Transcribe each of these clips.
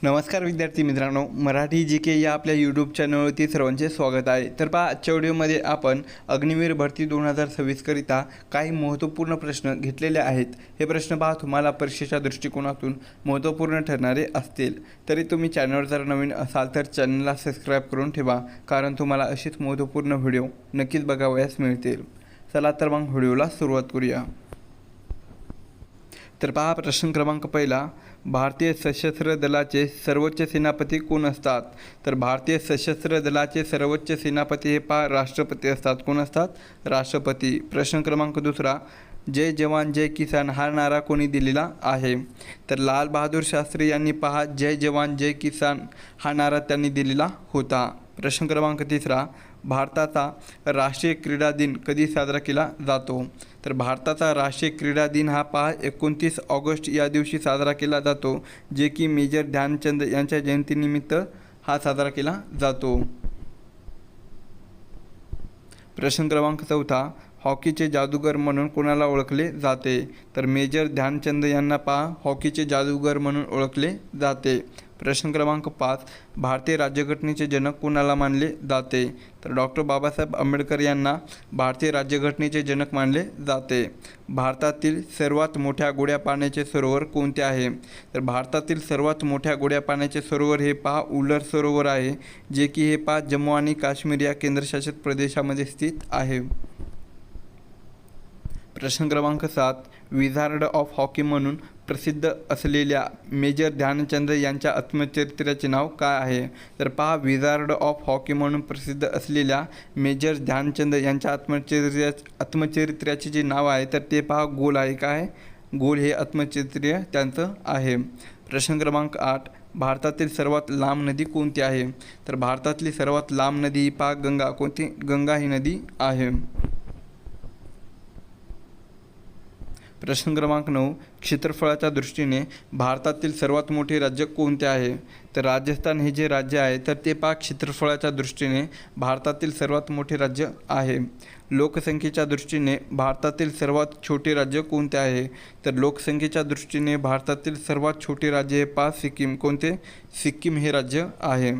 नमस्कार विद्यार्थी मित्रांनो, मराठी जी के या आपल्या यूट्यूब चॅनलवरती सर्वांचे स्वागत आहे। तर पहा, आजच्या व्हिडिओमध्ये आपण अग्निवीर भरती 2026 करिता काही महत्त्वपूर्ण प्रश्न घेतलेले आहेत। हे प्रश्न पहा तुम्हाला परीक्षेच्या दृष्टिकोनातून महत्त्वपूर्ण ठरणारे असतील। तरी तुम्ही चॅनलवर जर नवीन असाल तर चॅनलला सबस्क्राईब करून ठेवा, कारण तुम्हाला अशीच महत्त्वपूर्ण व्हिडिओ नक्कीच बघावयास मिळतील। चला तर मग व्हिडिओला सुरुवात करूया। तर पहा, प्रश्न क्रमांक पहिला, भारतीय सशस्त्र दलाचे सर्वोच्च सेनापती कोण असतात? तर भारतीय सशस्त्र दलाचे सर्वोच्च सेनापती हे पहा राष्ट्रपती असतात। कोण असतात? राष्ट्रपती। प्रश्न क्रमांक दुसरा, जय जवान जय किसान हा नारा कोणी दिलेला आहे? तर लाल बहादूर शास्त्री यांनी पहा जय जवान जय किसान हा नारा त्यांनी दिलेला होता। प्रश्न क्रमांक तिसरा, भारताचा राष्ट्रीय क्रीडा दिन कधी साजरा केला जातो? तर भारताचा राष्ट्रीय क्रीडा दिन हा पहा 29 ऑगस्ट या दिवशी साजरा केला जातो, जे की मेजर ध्यानचंद यांच्या जयंतीनिमित्त हा साजरा केला जातो। प्रश्न क्रमांक चौथा, हॉकीचे जादूगर म्हणून कोणाला ओळखले जाते? तर मेजर ध्यानचंद यांना पहा हॉकीचे जादूगर म्हणून ओळखले जाते। प्रश्न क्रमांक 5, भारतीय राज्यघटनेचे जनक कोणाला मानले जाते? तर डॉक्टर बाबासाहेब आंबेडकर यांना भारतीय राज्यघटनेचे जनक मानले जाते। भारतातील सर्वात मोठ्या गोड्या पाण्याचे सरोवर कोणते आहे? तर भारतातील सर्वात मोठ्या गोड्या पाण्याचे सरोवर हे पहा उलर सरोवर आहे, जे की हे पहा जम्मू आणि काश्मीर या केंद्रशासित प्रदेशामध्ये स्थित आहे। प्रश्न क्रमांक 7, विझार्ड ऑफ हॉकी म्हणून प्रसिद्ध असलेल्या मेजर ध्यानचंद यांच्या आत्मचरित्राचे नाव काय आहे? तर पहा, विझार्ड ऑफ हॉकी म्हणून प्रसिद्ध असलेल्या मेजर ध्यानचंद यांच्या आत्मचरित्राचे जे नाव आहे तर ते पहा गोल आहे। काय? गोल हे आत्मचरित्र त्यांचं आहे। प्रश्न क्रमांक 8, भारतातील सर्वात लांब नदी कोणती आहे? तर भारतातली सर्वात लांब नदी ही पहा गंगा। कोणती? गंगा ही नदी आहे। प्रश्न क्रमांक 9, क्षेत्रफळाच्या दृष्टीने भारतातील सर्वात मोठे राज्य कोणते आहे? तर राजस्थान हे जे राज्य आहे तर ते पहा क्षेत्रफळाच्या दृष्टीने भारतातील सर्वात मोठे राज्य आहे। लोकसंख्येच्या दृष्टीने भारतातील सर्वात छोटे राज्य कोणते आहे? तर लोकसंख्येच्या दृष्टीने भारतातील सर्वात छोटे राज्य हे पहा सिक्कीम। कोणते? सिक्कीम हे राज्य आहे।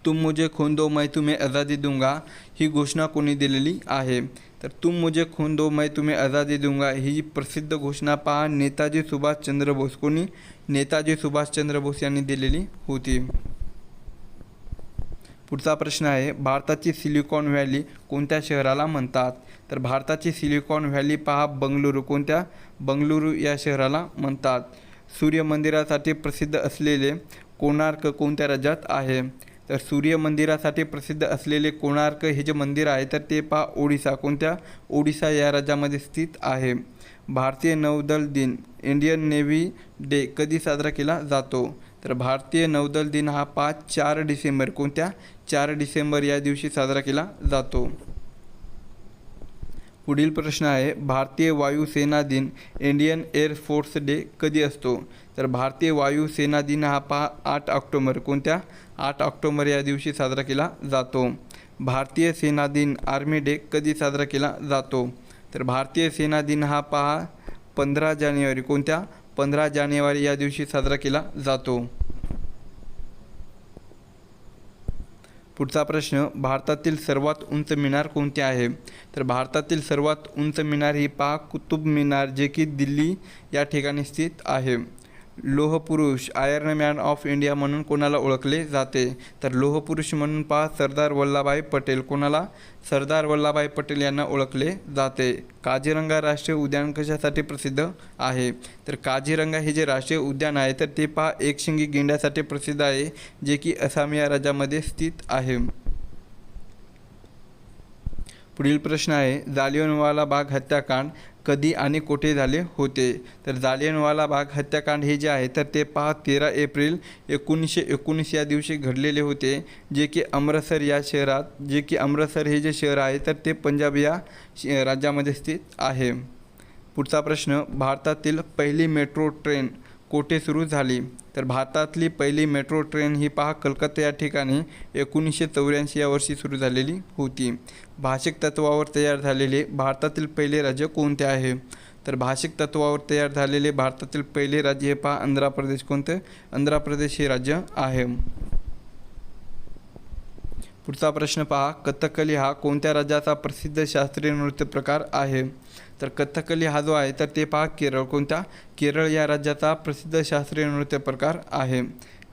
तुम मुझे खून दो मैं तुम्हें आज़ादी दूंगा ही घोषणा कोणी दिलेली आहे? तर तुम मुझे खून दो मैं तुम्हें आज़ादी दूंगा ही प्रसिद्ध घोषणा पहा नेताजी सुभाषचंद्र बोस। कोणी? नेताजी सुभाषचंद्र बोस यांनी दिलेली होती। पुढचा प्रश्न आहे, भारताची सिलिकॉन व्हॅली कोणत्या शहराला म्हणतात? तर भारताची सिलिकॉन व्हॅली पहा बंगळुरू। कोणत्या? बंगळुरू या शहराला म्हणतात। सूर्य मंदिरासाठी प्रसिद्ध असलेले कोणार्क कोणत्या राज्यात आहे? तर सूर्य मंदिरासाठी प्रसिद्ध असलेले कोणार्क हे जे मंदिर आहे तर ते पहा ओडिसा। कोणत्या? ओडिसा या राज्यामध्ये स्थित आहे। भारतीय नौदल दिन इंडियन नेव्ही डे कधी साजरा केला जातो? तर भारतीय नौदल दिन हा पहा 4 डिसेंबर। कोणत्या? 4 डिसेंबर या दिवशी साजरा केला जातो। पुढील प्रश्न आहे, भारतीय वायुसेना दिन इंडियन एअर फोर्स डे कधी असतो? तर भारतीय वायुसेना दिन हा पहा 8 ऑक्टोबर। कोणत्या? 8 ऑक्टोबर या दिवशी साजरा केला जातो। भारतीय सेना दिन आर्मी डे कधी साजरा केला जातो? तर भारतीय सेना दिन हा पहा 15 जानेवारी। कोणत्या? 15 जानेवारी या दिवशी साजरा केला जातो। पुढचा प्रश्न, भारतातील सर्वात उंच मिनार कोणते आहे? तर भारतातील सर्वात उंच मिनार ही पहा कुतुब मिनार, जे की दिल्ली या ठिकाणी स्थित आहे। लोहपुरुष आयर्न मॅन ऑफ इंडिया म्हणून कोणाला ओळखले जाते? तर लोहपुरुष म्हणून पहा सरदार वल्लभभाई पटेल। कोणाला? सरदार वल्लभभाई पटेल यांना ओळखले जाते। काझीरंगा राष्ट्रीय उद्यान कशासाठी प्रसिद्ध आहे? तर काझीरंगा हे जे राष्ट्रीय उद्यान आहे तर ते पहा एकशिंगी गेंड्यासाठी प्रसिद्ध आहे, जे की आसाम या राज्यामध्ये स्थित आहे। पुढील प्रश्न आहे, जालियनवाला बाग हत्याकांड कधी आणि कुठे झाले होते? तर जालियनवाला बाग हत्याकांड हे जे आहे तर ते पहा 13 एप्रिल 1919 या दिवशी घडलेले होते, जे की अमृतसर या शहरात, जे की अमृतसर हे जे शहर आहे तर ते पंजाब या राज्यामध्ये स्थित आहे। पुढचा प्रश्न, भारतातील पहिली मेट्रो ट्रेन कोठे सुरू झाली? तर भारतातली पहिली मेट्रो ट्रेन ही पहा कलकत्ता या ठिकाणी 1984 या वर्षी सुरू झालेली होती। भाषिक तत्वावर तयार झालेले भारतातील पहिले राज्य कोणते आहे? तर भाषिक तत्वावर तयार झालेले भारतातील पहिले राज्य हे पहा आंध्र प्रदेश. कोणतं? आंध्र प्रदेश हे राज्य आहे. पुढचा प्रश्न पहा, कथकली हा कोणत्या राज्याचा प्रसिद्ध शास्त्रीय नृत्य प्रकार आहे? तर कथकली हा जो आहे तर ते पहा केरळ. कोणत्या? केरळ या राज्याचा प्रसिद्ध शास्त्रीय नृत्य प्रकार आहे.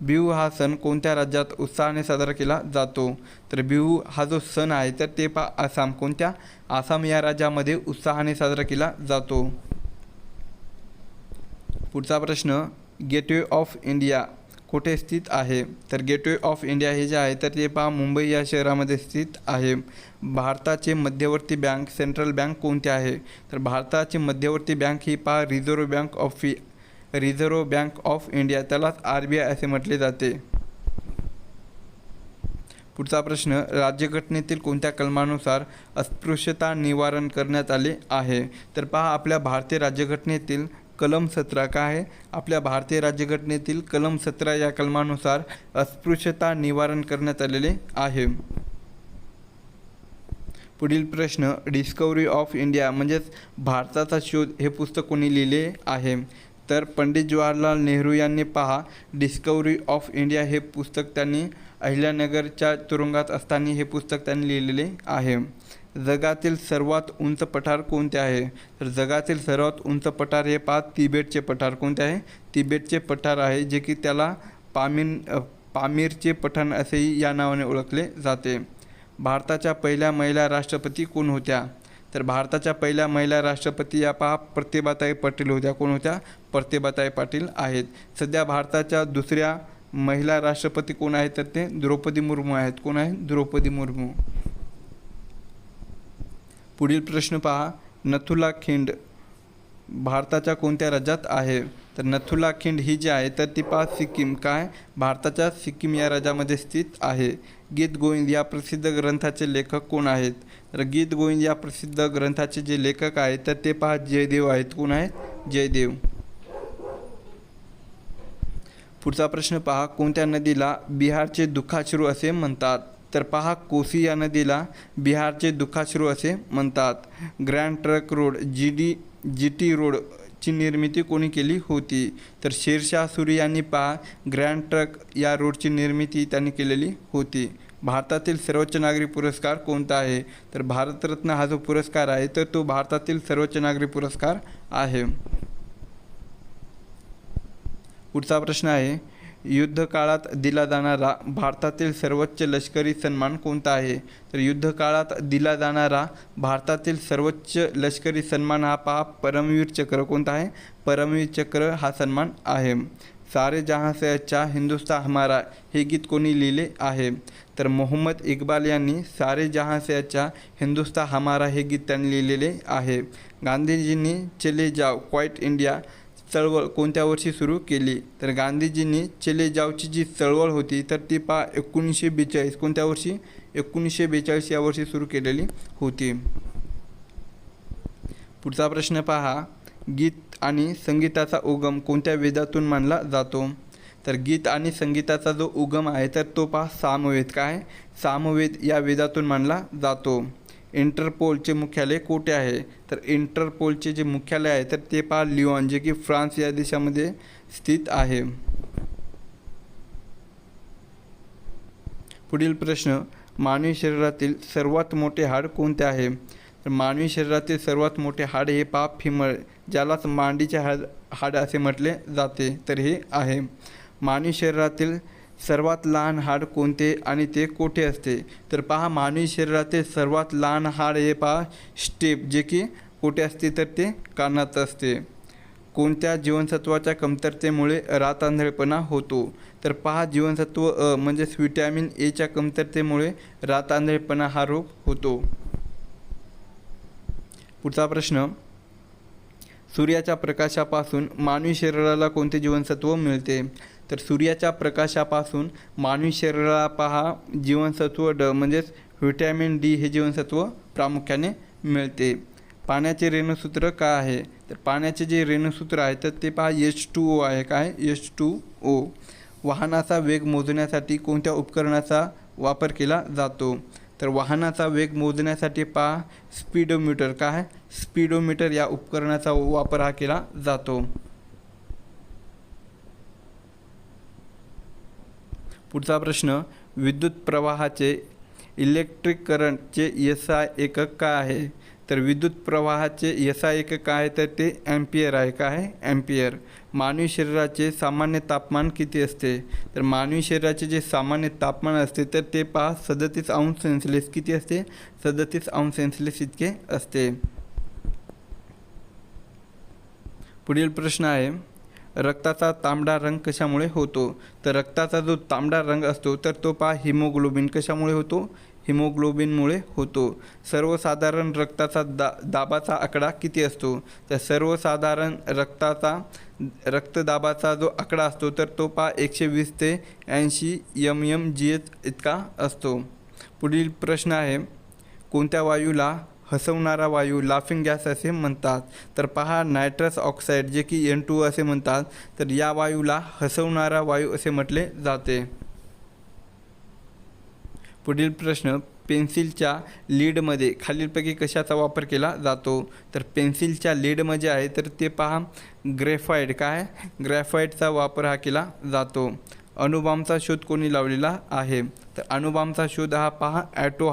बिहू हा सण कोणत्या राज्यात उत्साहाने साजरा केला जातो? तर बिहू हा जो सण आहे तर ते पहा आसाम. कोणत्या? आसाम या राज्यामध्ये उत्साहाने साजरा केला जातो. पुढचा प्रश्न, गेटवे ऑफ इंडिया कुठे स्थित आहे? तर गेटवे ऑफ इंडिया हे जे आहे तर ते पहा मुंबई या शहरामध्ये स्थित आहे. भारताचे मध्यवर्ती बँक सेंट्रल बँक कोणते आहे? तर भारताची मध्यवर्ती बँक ही पहा रिझर्व्ह बँक ऑफ इंडिया, त्यालाच RBI असे म्हटले जाते. पुढचा प्रश्न, राज्यघटनेतील कोणत्या कलमानुसार अस्पृश्यता निवारण करण्यात आले आहे? तर पहा आपल्या भारतीय राज्यघटनेतील कलम 17 काय आहे? आपल्या भारतीय राज्यघटनेतील कलम 17 या कलमानुसार अस्पृश्यता निवारण करण्यात आलेले आहे. पुढील प्रश्न, डिस्कवरी ऑफ इंडिया म्हणजेच भारताचा शोध हे पुस्तक कोणी लिहिले आहे? तर पंडित जवाहरलाल नेहरू यांनी पहा डिस्कवरी ऑफ इंडिया हे पुस्तक त्यांनी अहिल्यानगरच्या तुरुंगात असताना हे पुस्तक त्यांनी लिहिलेले आहे. जगातील सर्वात उंच पठार कोणते आहे? तर जगातील सर्वात उंच पठार हे पहा तिबेटचे पठार. कोणते आहे? तिबेटचे पठार आहे, जे की त्याला पामीरचे पठार असेही या नावाने ओळखले जाते. भारताच्या पहिल्या महिला राष्ट्रपती कोण होत्या? तर भारताच्या पहिल्या महिला राष्ट्रपती या पहा प्रतिभाताई पाटील होत्या. कोण होत्या? प्रतिभाताई पाटील आहेत. सध्या भारताच्या दुसऱ्या महिला राष्ट्रपती कोण आहेत? तर ते द्रौपदी मुर्मू आहेत. कोण आहेत? द्रौपदी मुर्मू. पुढील प्रश्न पहा, नथुला खिंड भारताच्या कोणत्या राज्यात आहे? तर नथुला खिंड ही जी आहे तर ती पहा सिक्कीम. काय? भारताच्या सिक्कीम या राज्यामध्ये स्थित आहे. गीत गोविंद या प्रसिद्ध ग्रंथाचे लेखक कोण आहेत? तर गीत गोविंद या प्रसिद्ध ग्रंथाचे जे लेखक आहेत तर ते पहा जयदेव आहेत. कोण आहेत? जयदेव. पुढचा प्रश्न पहा, कोणत्या नदीला बिहारचे दुःखाश्रू असे म्हणतात? तर पहा कोसी या नदीला बिहारचे दुःखाश्रू असे म्हणतात. ग्रँड ट्रंक रोड GT रोडची निर्मिती कोणी केली होती? तर शेरशाह सुरी यांनी पहा ग्रँड ट्रंक या रोडची निर्मिती त्यांनी केलेली होती. भारतातील सर्वोच्च नागरी पुरस्कार कोणता आहे? तर भारतरत्न हा जो पुरस्कार आहे तर तो भारतातील सर्वोच्च नागरी पुरस्कार आहे. पुढचा प्रश्न आहे, युद्धकाळात दिला जाणारा भारतातील सर्वोच्च लष्करी सन्मान कोणता आहे? तर युद्धकाळात दिला जाणारा भारतातील सर्वोच्च लष्करी सन्मान हा पहा परमवीर चक्र. कोणता आहे? परमवीर चक्र हा सन्मान आहे. सारे जहाँ से अच्छा हिंदुस्तान हमारा हे गीत कोणी लिहिले आहे? तर मोहम्मद इक्बाल यांनी सारे जहाँ से अच्छा हिंदुस्तान हमारा हे गीत त्यांनी लिहिलेले आहे. गांधीजींनी चले जाओ क्वाइट इंडिया चळवळ कोणत्या वर्षी सुरू केली? तर गांधीजींनी चले जाओची जी चळवळ होती तर ती पहा 1942. कोणत्या वर्षी? 1942 या वर्षी सुरू केलेली होती. पुढचा प्रश्न पहा, गीत आणि संगीताचा उगम कोणत्या वेदातून मानला जातो? तर गीत आणि संगीताचा जो उगम आहे तर तो पहा सामवेद. काय? सामवेद या वेदातून मानला जातो. इंटरपोलचे मुख्यालय कोठे आहे? तर इंटरपोलचे जे मुख्यालय आहे तर ते पहा लिओन, जे की फ्रान्स या देशामध्ये स्थित आहे. पुढील प्रश्न, मानवी शरीरातील सर्वात मोठे हाड कोणते आहे? तर मानवी शरीरातील सर्वात मोठे हाड हे पहा फिमर, ज्यालाच मांडीचे हाड असे म्हटले जाते, तर हे आहे. मानवी शरीरातील सर्वात लहान हाड कोणते आणि ते कोठे असते? तर पहा मानवी शरीरातील सर्वात लहान हाड हे पहा स्टेप, जे की कोठे असते तर ते कानात असते. कोणत्या जीवनसत्वाच्या कमतरतेमुळे रातआंधळेपणा होतो? तर पहा जीवनसत्व अ म्हणजेच व्हिटॅमिन Aच्या कमतरतेमुळे रातआंधळेपणा हा रोग होतो. पुढचा प्रश्न, सूर्याच्या प्रकाशापासून मानवी शरीराला कोणते जीवनसत्व मिळते? तर सूर्याच्या प्रकाशापासून मानवी शरीराला पहा जीवनसत्व ड म्हणजेच व्हिटॅमिन D हे जीवनसत्व प्रामुख्याने मिळते. पाण्याचे रेणुसूत्र काय आहे? तर पाण्याचे जे रेणुसूत्र आहे तर ते पहा H2O आहे. काय? H2O. वाहनाचा वेग मोजण्यासाठी कोणत्या उपकरणाचा वापर केला जातो? तर वाहनाचा वेग मोजण्यासाठी पहा स्पीडोमीटर, काय आहे स्पीडोमीटर या उपकरणाचा वापर हा केला जातो. पुढचा प्रश्न, विद्युत प्रवाहाचे इलेक्ट्रिक करंटचे SI एकक काय आहे? तर विद्युत प्रवाहाचे SI एकक काय आहे? तर ते ॲम्पियर आहे. काय आहे? ॲम्पियर. मानवी शरीराचे सामान्य तापमान किती असते? तर मानवी शरीराचे जे सामान्य तापमान असते तर ते पहा 37°C किती असते? 37°C इतके असते. पुढील प्रश्न आहे, रक्ताचा तांबडा रंग कशामुळे होतो? तर रक्ताचा जो तांबडा रंग असतो तर तो पहा हिमोग्लोबिन कशामुळे होतो? हिमोग्लोबिनमुळे होतो. सर्वसाधारण रक्ताचा दाबाचा आकडा किती असतो? तर सर्वसाधारण रक्तदाबाचा जो आकडा असतो तर तो पहा 120 ते 80 mmHg इतका असतो. पुढील प्रश्न आहे, कोणत्या वायूला हसवणारा वायू लाफिंग गॅस असे म्हणतात? तर पहा नायट्रस ऑक्साईड जे की N2 असे म्हणतात, तर या वायूला हसवणारा वायू असे म्हटले जाते. पुढील प्रश्न, पेन्सिलच्या लीडमध्ये खालीलपैकी कशाचा वापर केला जातो? तर पेन्सिलच्या लीडमध्ये आहे तर ते पहा ग्रेफाईट, काय ग्रेफाईटचा वापर हा केला जातो. अणुबॉम्बचा शोध कोणी लावलेला आहे? तर अणुबॉम्बचा शोध हा पहा ॲटो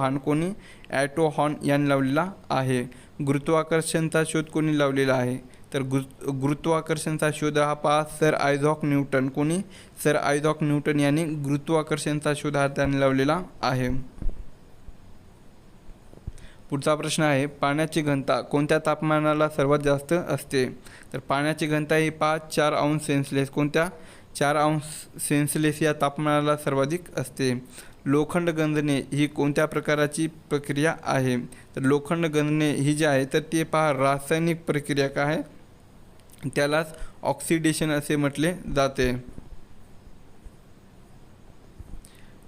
हॉर्न यांनी लावलेला आहे. गुरुत्वाकर्षणचा शोध कोणी लावलेला आहे? तर गुरुत्वाकर्षणचा शोध हा पहा सर आयझॅक न्यूटन. कोणी? सर आयझॅक न्यूटन यांनी गुरुत्वाकर्षणचा शोध हा त्यांनी लावलेला आहे. पुढचा प्रश्न आहे, पाण्याची घनता कोणत्या तापमानाला सर्वात जास्त असते? तर पाण्याची घनता ही 4°C. कोणत्या? 4°C या तापमानाला सर्वाधिक असते. लोखंड गंजणे ही कोणत्या प्रकारची प्रक्रिया आहे? तर लोखंड गंजणे ही जी आहे तर ते पहा रासायनिक प्रक्रिया, काय आहे त्यालाच ऑक्सिडेशन असे म्हटले जाते.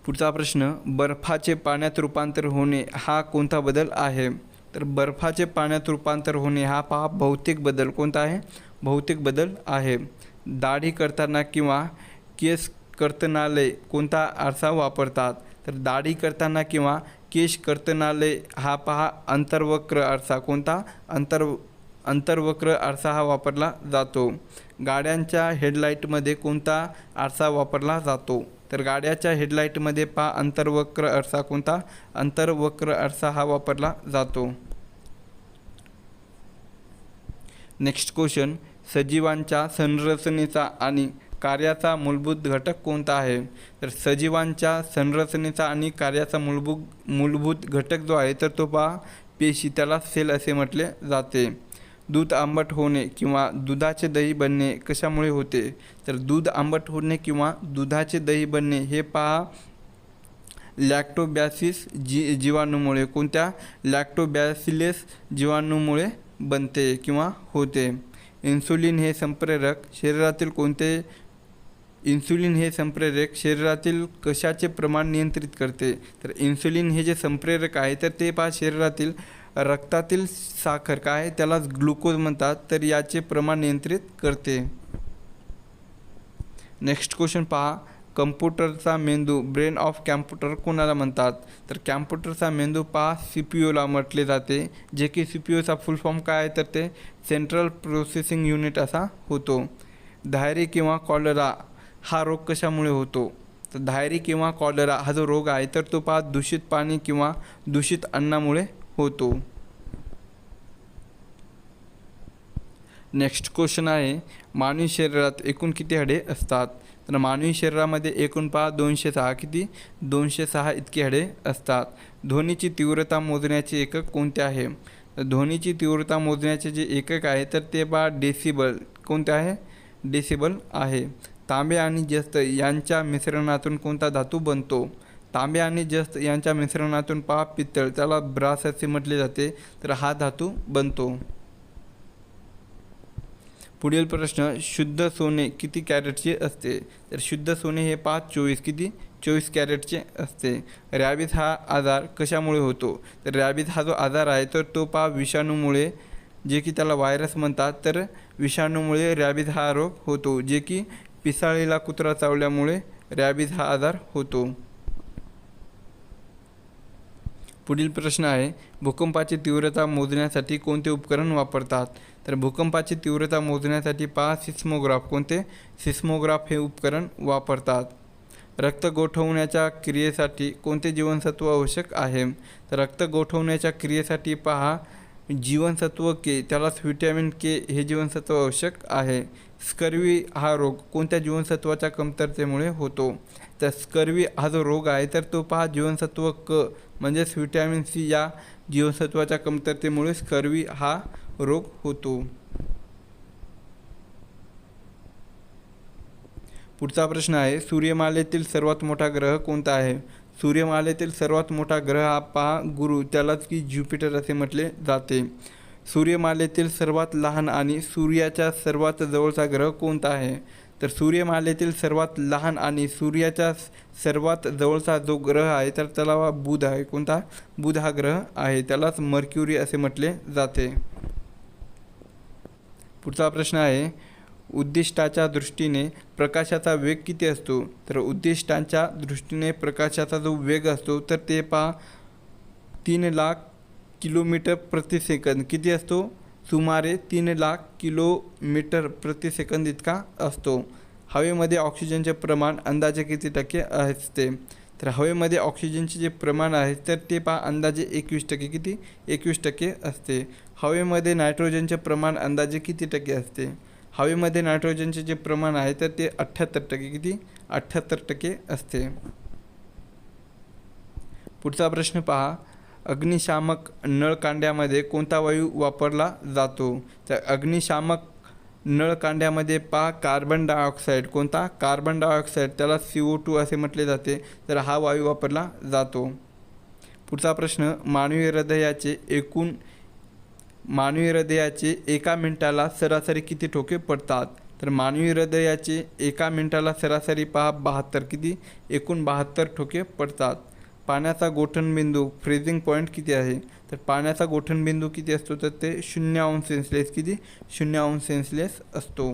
पुढचा प्रश्न, बर्फाचे पाण्यात रूपांतर होणे हा कोणता बदल आहे? तर बर्फाचे पाण्यात रूपांतर होणे हा पहा भौतिक बदल. कोणता आहे? भौतिक बदल आहे. दाढी करताना किंवा केस कर्तनालय कोणता आरसा वापरतात? तर दाढी करताना किंवा केश कर्तनालय हा पहा अंतर्वक्र आरसा. कोणता? अंतर्वक्र आरसा हा वापरला जातो. गाड्यांच्या हेडलाईटमध्ये कोणता आरसा वापरला जातो? तर गाड्याच्या हेडलाईटमध्ये पहा अंतर्वक्र आरसा. कोणता? अंतर्वक्र आरसा हा वापरला जातो. नेक्स्ट क्वेश्चन, सजीवांच्या संरचनेचा आणि कार्याचा मूलभूत घटक कोणता आहे? तर सजीवांच्या संरचनेचा आणि कार्याचा मूलभूत घटक जो आहे तर तो पहा पेशी, त्याला सेल असे म्हटले जाते. दूध आंबट होणे किंवा दुधाचे दही बनणे कशामुळे होते? तर दूध आंबट होणे किंवा दुधाचे दही बनणे हे पहा लॅक्टोबॅसिस जीवाणूमुळे. कोणत्या? लॅक्टोबॅसिलस जीवाणूमुळे बनते किंवा होते. इन्सुलिन हे संप्रेरक शरीरातील कशाचे प्रमाण नियंत्रित करते? तर इन्सुलिन हे जे संप्रेरक आहे तर ते पहा शरीरातील रक्तातील साखर, काय आहे त्यालाच ग्लुकोज म्हणतात, तर याचे प्रमाण नियंत्रित करते. नेक्स्ट क्वेश्चन पहा, कम्प्युटरचा मेंदू ब्रेन ऑफ कॅम्प्युटर कोणाला म्हणतात? तर कॅम्प्युटरचा मेंदू पहा CPUला म्हटले जाते, जे की CPUचा फुल फॉर्म काय आहे तर ते सेंट्रल प्रोसेसिंग युनिट असा होतो. धायरी किंवा कॉलरा हा रोग कशामुळे होतो? तर धायरी किंवा कॉलरा हा जो रोग आहे तर तो पहा दूषित पाणी किंवा दूषित अन्नामुळे होतो. नेक्स्ट क्वेश्चन आहे, मानवी शरीरात एकूण किती हाडे असतात? तर मानवी शरीरामध्ये एकूण पहा 206 किती 206 इतकी हाडे असतात. ध्वनीची तीव्रता मोजण्याचे एकक कोणते आहे? तर ध्वनीची तीव्रता मोजण्याचे जे एकक आहे तर ते पहा डेसिबल. कोणते आहे? डेसिबल आहे. तांबे आणि जस्त यांच्या मिश्रणातून कोणता धातू बनतो? तांबे आणि जस्त यांच्या मिश्रणातून पहा पित्तळ, त्याला ब्रास असे म्हटले जाते, तर हा धातू बनतो. पुढील प्रश्न, शुद्ध सोने किती कॅरेटचे असते? तर शुद्ध सोने हे पहा 24 कॅरेटचे असते. रॅबीज हा आजार कशामुळे होतो? तर रॅबीज हा जो आजार आहे तर तो पहा विषाणूमुळे, जे की त्याला व्हायरस म्हणतात, तर विषाणूमुळे रॅबीज हा रोग होतो, जे की पिसाळलेला कुत्रा चावल्यामुळे रॅबीज हा आजार होतो. पुढील प्रश्न आहे, भूकंपाची तीव्रता मोजण्यासाठी कोणते उपकरण वापरतात? तर भूकंपाची तीव्रता मोजण्यासाठी पहा सिस्मोग्राफ. कोणते? सिस्मोग्राफ हे उपकरण वापरतात. रक्त गोठवण्याच्या क्रियेसाठी कोणते जीवनसत्व आवश्यक आहे? तर रक्त गोठवण्याच्या क्रियेसाठी पहा जीवनसत्व के, त्यालाच व्हिटॅमिन के हे जीवनसत्व आवश्यक आहे. स्कर्वी हा रोग कोणत्या जीवनसत्वाच्या कमतरतेमुळे होतो? तर स्कर्वी हा जो रोग आहे तर तो पहा जीवनसत्व क म्हणजेच व्हिटॅमिन सी या जीवनसत्वाच्या कमतरतेमुळे स्कर्वी हा रोग होतो. पुढचा प्रश्न आहे, सूर्यमालेतील सर्वात मोठा ग्रह कोणता आहे? सूर्यमालेतील सर्वात मोठा ग्रह हा पहा गुरु, त्यालाच की ज्युपिटर असे म्हटले जाते. सूर्यमालेतील सर्वात लहान आणि सूर्याच्या सर्वात जवळचा ग्रह कोणता आहे? तर सूर्यमालेतील सर्वात लहान आणि सूर्याच्या सर्वात जवळचा जो ग्रह आहे तर त्याला बुध आहे. कोणता? बुध हा ग्रह आहे, त्यालाच मर्क्युरी असे म्हटले जाते. पुढचा प्रश्न आहे, उद्दिष्टाच्या दृष्टीने प्रकाशाचा वेग किती असतो? तर उद्दिष्टांच्या दृष्टीने प्रकाशाचा जो वेग असतो तर ते पहा 3,00,000 किलोमीटर प्रति सेकंद. किती असतो? सुमारे 3,00,000 किलोमीटर प्रति सेकंद इतका असतो. हवेमध्ये ऑक्सिजनचे प्रमाण अंदाजे किती टक्के असते? तर हवेमध्ये ऑक्सिजनचे जे प्रमाण आहे तर ते पहा अंदाजे 21%. किती? 21% असते. हवेमध्ये नायट्रोजनचे प्रमाण अंदाजे किती टक्के असते? हवेमध्ये नायट्रोजनचे जे प्रमाण आहे तर ते 78%. किती? 78% असते. पुढचा प्रश्न पहा, अग्निशामक नळकांड्यामध्ये कोणता वायू वापरला जातो? तर अग्निशामक नळकांड्यामध्ये पहा कार्बन डायऑक्साईड. कोणता? कार्बन डायऑक्साईड, त्याला CO2 असे म्हटले जाते. तर हा वायू वापरला जातो. पुढचा प्रश्न, मानवी हृदयाचे एका मिनिटाला सरासरी किती ठोके पडतात? तर मानवी हृदयाचे एका मिनिटाला सरासरी पहा 72. किती? एकूण 72 ठोके पडतात. पाण्याचा गोठणबिंदू फ्रीजिंग पॉईंट किती आहे? तर पाण्याचा गोठणबिंदू किती असतो? तर ते 0 अंश सेल्सिअस. किती? 0 अंश सेल्सिअस असतो.